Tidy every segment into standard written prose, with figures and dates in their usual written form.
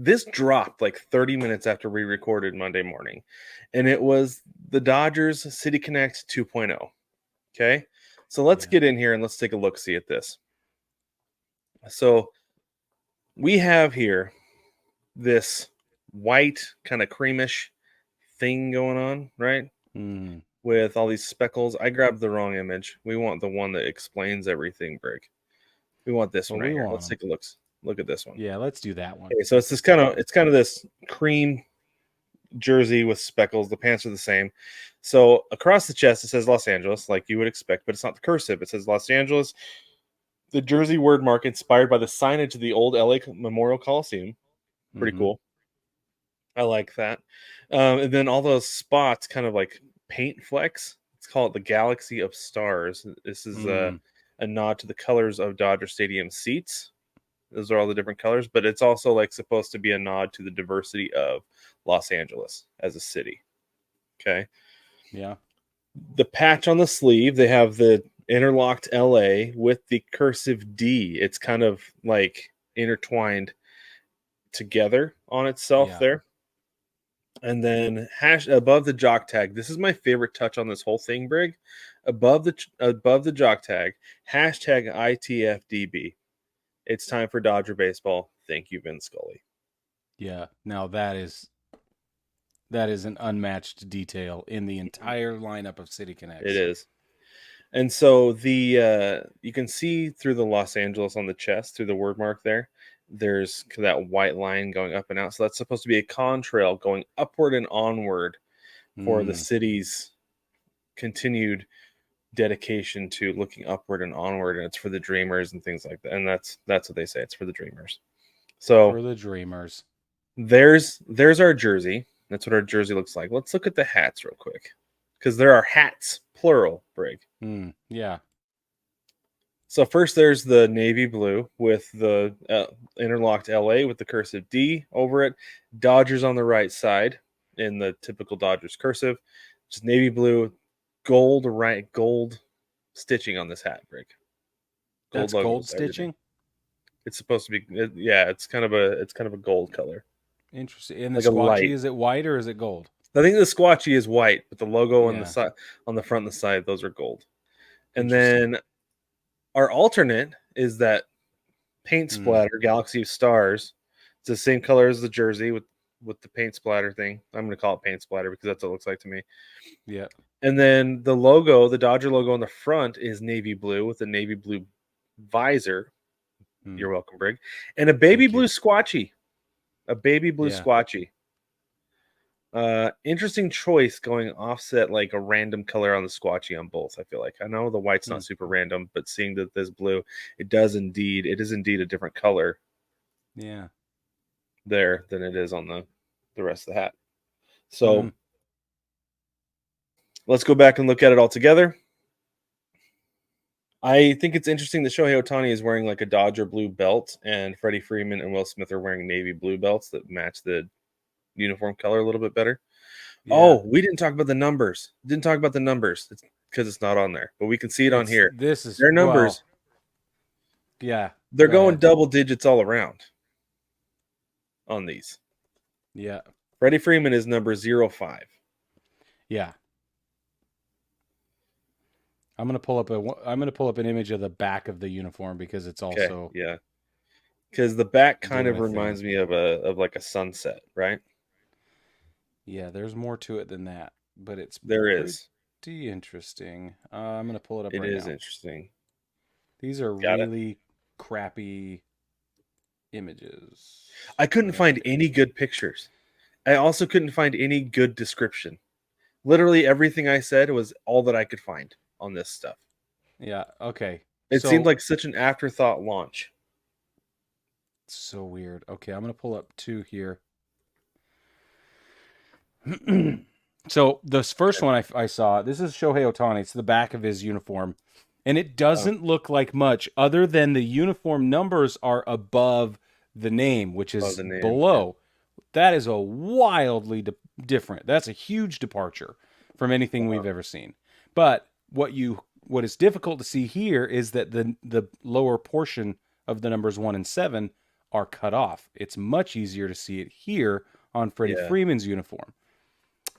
This dropped like 30 minutes after we recorded Monday morning, and it was the Dodgers City Connect 2.0. Okay, so let's Yeah. get in here and let's take a look see at this. So we have here this white kind of creamish thing going on, right? Mm. With all these speckles. I grabbed the wrong image. We want the one that explains everything, Brig. We want this one Well, right we here. want Let's them. take a look. Look at this one. Yeah, let's do that one. Okay, so it's this kind of this cream jersey with speckles. The pants are the same. So across the chest it says Los Angeles, like you would expect, but it's not the cursive. It says Los Angeles. The jersey word mark inspired by the signage of the old LA Memorial Coliseum. Pretty Mm-hmm. cool. I like that. And then all those spots, kind of like paint flecks. Let's call it the Galaxy of Stars. This is Mm. a nod to the colors of Dodger Stadium seats. Those are all the different colors, but it's also like supposed to be a nod to the diversity of Los Angeles as a city. Okay. Yeah. The patch on the sleeve, they have the interlocked LA with the cursive D. It's kind of like intertwined together on itself Yeah. there. And then hash above the jock tag. This is my favorite touch on this whole thing, Brig. Above the jock tag, hashtag ITFDB. It's time for Dodger baseball. Thank you, Vin Scully. Yeah. Now that is an unmatched detail in the entire lineup of City It Connects. is. And so the you can see through the Los Angeles on the chest, through the word mark there, there's that white line going up and out. So that's supposed to be a contrail going upward and onward for the Mm. city's continued dedication to looking upward and onward, and it's for the dreamers and things like that. And that's what they say. It's for the dreamers. So For the Dreamers. there's our jersey. That's what our jersey looks like. Let's look at the hats real quick, because there are hats plural, Brig. Mm. Yeah. So first there's the navy blue with the interlocked LA with the cursive D over it. Dodgers on the right side in the typical Dodgers cursive. Just navy blue, gold stitching on this hat, Brig. Gold That's gold logos, everything. stitching. It's supposed to be, yeah. It's kind of a gold color, Interesting. In the like a squatchy, light. is it white or is it gold? I think the squatchy is white, but the logo on the Yeah. side, on the front and the side, those are gold. And Interesting. then our alternate is that paint Mm. splatter Galaxy of Stars. It's the same color as the jersey with the paint splatter thing. I'm going to call it paint splatter because that's what it looks like to me. Yeah. And then the logo, the Dodger logo on the front is navy blue with a navy blue visor. Mm. You're welcome, Brig. And a baby Thank you. blue squatchy. A baby blue Yeah. squatchy. Interesting choice going offset like a random color on the squatchy on both. I feel like I know the white's Mm. not super random, but seeing that this blue, it is indeed a different color Yeah. there than it is on the rest of the hat. Mm. So let's go back and look at it all together. I think it's interesting that Shohei Ohtani is wearing like a Dodger blue belt, and Freddie Freeman and Will Smith are wearing navy blue belts that match the uniform color a little bit better. Yeah. Oh, we didn't talk about the numbers. Didn't talk about the numbers. It's because it's not on there, but we can see it on It's here. this is Their well. numbers, Yeah. they're Go going ahead. double digits all around on these. Yeah. Freddie Freeman is number 05. Yeah. I'm gonna pull up an image of the back of the uniform because it's Okay, also yeah. Because the back kind doing of a thing. reminds me of like a sunset, right? Yeah, there's more to it than that, but it's There pretty is. interesting. I'm gonna pull it up It right is now. interesting. These are Got it. really crappy images. I couldn't find Okay. any good pictures. I also couldn't find any good description. Literally everything I said was all that I could find on this stuff. Yeah. Okay. It seemed So like such an afterthought launch. so weird. Okay, I'm gonna pull up two here. So this first one I saw, this is Shohei Ohtani. It's the back of his uniform, and it Oh, doesn't look like much other than the uniform numbers are above the name, which above is the name. Yeah. below. That is a wildly different. That's a huge departure from anything Wow. we've ever seen. But what is difficult to see here is that the lower portion of the numbers 1 and 7 are cut off. It's much easier to see it here on Freddie Yeah. Freeman's uniform.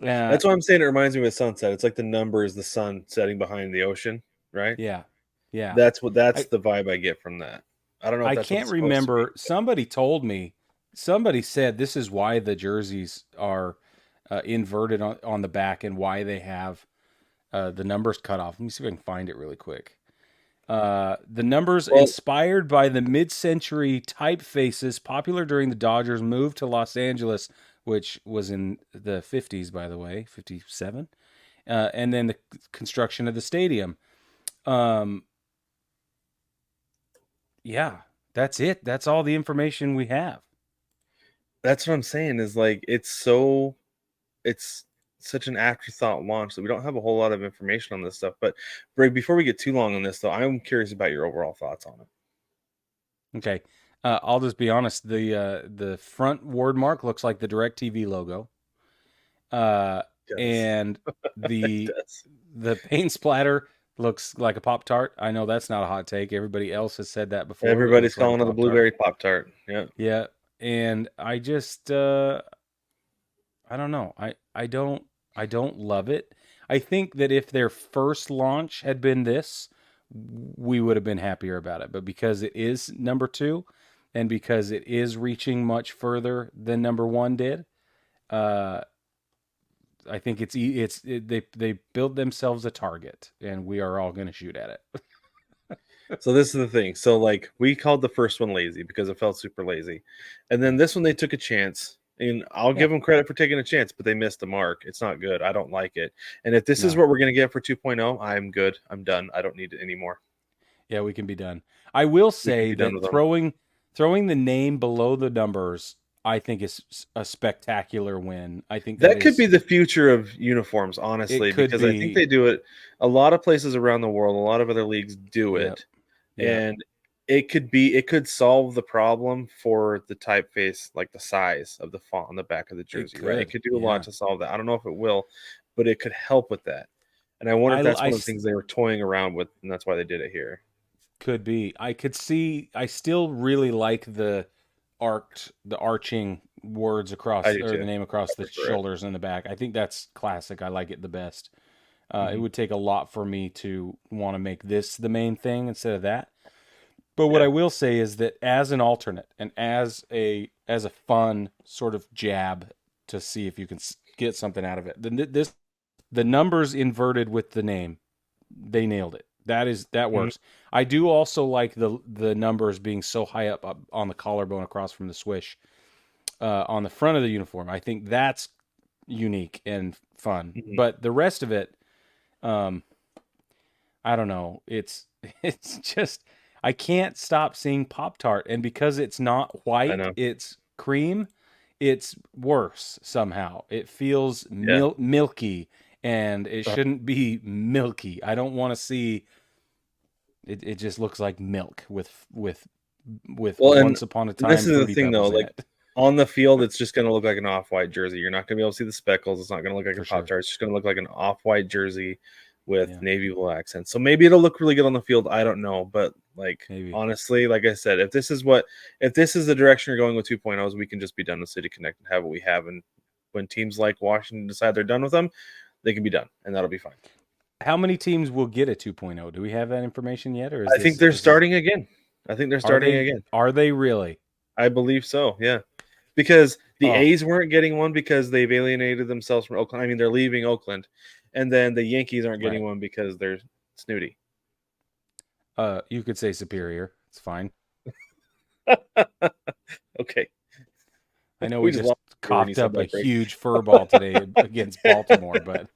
Uh, That's what I'm saying. It reminds me of sunset. It's like the number is the sun setting behind the ocean, right? yeah, yeah. That's I the vibe I get from that. I don't know if I that's what can't it's supposed to be. remember. Somebody told me. Somebody said this is why the jerseys are inverted on the back and why they have the numbers cut off. Let me see if I can find it really quick. The numbers Well, inspired by the mid-century typefaces popular during the Dodgers' move to Los Angeles, which was in the 50s, by the way, 57, and then the construction of the stadium. Um, yeah, that's it. That's all the information we have. that's what I'm saying is like it's such an afterthought launch that we don't have a whole lot of information on this stuff. But Brig, before we get too long on this though, I'm curious about your overall thoughts on it. Okay, I'll just be honest. The front word mark looks like the DirecTV logo, uh, It does. and It the does. the paint splatter looks like a Pop Tart. I know that's not a hot take. Everybody else has said that before. It Everybody's looks like a calling it the Pop Tart. blueberry Pop Tart. Yeah. Yeah, and I just I don't know. I don't love it. I think that if their first launch had been this, we would have been happier about it. But because it is number two, and because it is reaching much further than number one did, uh, I think they build themselves a target, and we are all going to shoot at it. So this is the thing. So like we called the first one lazy because it felt super lazy. And then Yeah, this one they took a chance. And I'll yeah, give them credit for taking a chance, but they missed the mark. It's not good. I don't like it. And if this is no, what we're going to get for 2.0, I'm good. I'm done. I don't need it anymore. yeah, we can be done. I will We can say be done that with them. throwing the name below the numbers, I think is a spectacular win. I think that That could is be the future of uniforms, it honestly, could because I think be. they do it a lot of places around the world. A lot of other leagues do Yep, it. yep, And it could solve the problem for the typeface, like the size of the font on the back of the it jersey, right? It could. could do a lot Yeah, to solve that. I don't know if it will, but it could help with that. And I wonder if that's I one of the things they were toying around with, and that's why they did it here. could be. I could see. I still really like the arching words I across, do or too. the name I across the prefer it. shoulders and the back. I think that's classic. I like it the best. It Hmm. would take a lot for me to want to make this the main thing instead of that. But what Yeah. I will say is that as an alternate and as a fun sort of jab to see if you can get something out of it, the numbers inverted with the name, they nailed it. That Hmm. works. I do also like the numbers being so high up on the collarbone across from the swish on the front of the uniform. I think that's unique and fun. Hmm. But the rest of it, um, I don't know. It's just I can't stop seeing Pop Tart, and because it's not I white, know. it's cream. It's worse somehow. It feels Yeah. milky, and it Uh, shouldn't be milky. I don't want to see it. It just looks like milk with Well, and once upon a this time is the fruity thing though, pebbles in like it. on the field, it's just going to look like an off-white jersey. You're not going to be able to see the speckles. It's not going to look like a For Pop sure. Tart. It's just going to look like an off-white jersey with Yeah, navy blue accents. So maybe it'll look really good on the field. I don't know, but like maybe. honestly, like I said, if this is the direction you're going with 2.0s, we can just be done with City Connect and have what we have. And when teams like Washington decide they're done with them, they can be done, and that'll be fine. How many teams will get a 2.0? Do we have that information yet, or is I think this they're this is starting again. I think they're are starting they again. are they really? I believe so. Yeah. Because the Oh, A's weren't getting one because they've alienated themselves from Oakland. I mean, they're leaving Oakland, and then the Yankees aren't getting right. one because they're snooty. You could say superior. It's fine. Okay, I know we we just just lost you when you coughed said up a that, Greg. huge fur ball today against Baltimore, but